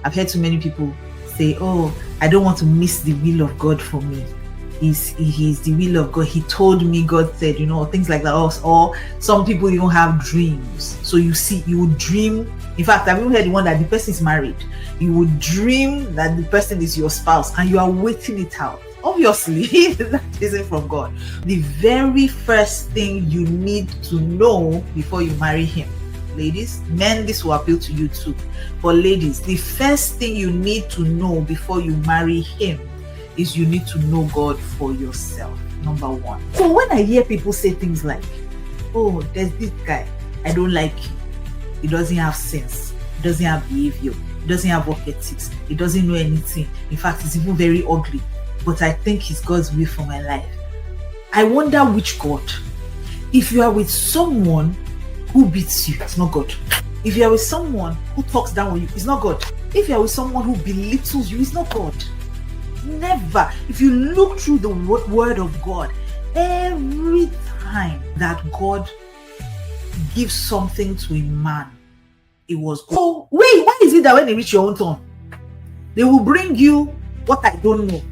I've heard too many people say, oh, I don't want to miss the will of God for me. He's the will of God. He told me, God said, things like that. Or some people even have dreams. So you would dream. In fact, I've even heard the one that the person is married. You would dream that the person is your spouse and you are waiting it out. Obviously, that isn't from God. The very first thing you need to know before you marry him, ladies, men, this will appeal to you too. But ladies, the first thing you need to know before you marry him is you need to know God for yourself. Number one. So when I hear people say things like, oh, there's this guy, I don't like him. He doesn't have sense. He doesn't have behavior. He doesn't have work ethics. He doesn't know anything. In fact, he's even very ugly. But I think he's God's will for my life. I wonder which God. If you are with someone who beats you, it's not God. If you are with someone who talks down on you, it's not God. If you are with someone who belittles you, it's not God. Never. If you look through the word of God, every time that God gives something to a man, it was God. So wait, why is it that when they reach your own turn, they will bring you what I don't know?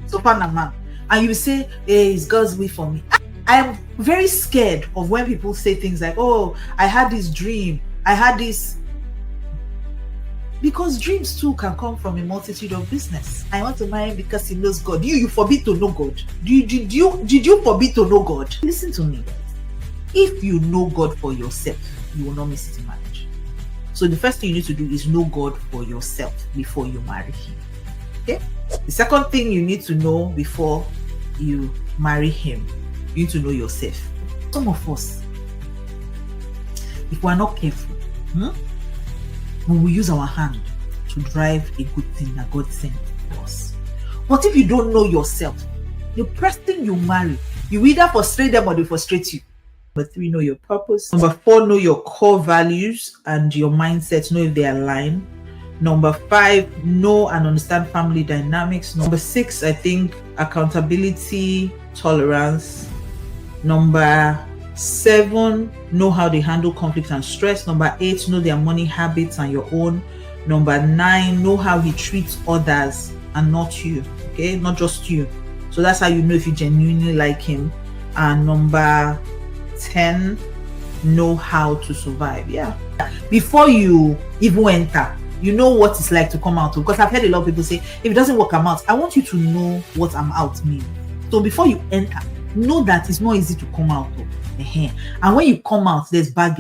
So Panama, and you say, hey, it's God's will for me. I am very scared of when people say things like, oh, I had this dream, I had this. Because dreams too can come from a multitude of business. I want to marry him because he knows God. You forbid to know God. Did you forbid to know God? Listen to me. If you know God for yourself, you will not miss it in marriage. So the first thing you need to do is know God for yourself before you marry him. Okay? The second thing you need to know before you marry him, you need to know yourself. Some of us, if we are not careful, we will use our hand to drive a good thing that God sent to us. But if you don't know yourself, the person you marry, you either frustrate them or they frustrate you. Number 3, know your purpose. Number 4, know your core values and your mindset, know if they align. Number 5, know and understand family dynamics. Number 6, I think, accountability, tolerance. Number 7, know how they handle conflict and stress. Number 8, know their money habits and your own. Number 9, know how he treats others and not you. Okay, not just you. So that's how you know if you genuinely like him. And number 10, know how to survive. Yeah. Before you even enter, you know what it's like to come out. Because I've heard a lot of people say, if it doesn't work, I'm out. I want you to know what I'm out means. So before you enter, know that it's not easy to come out of. And when you come out, there's baggage.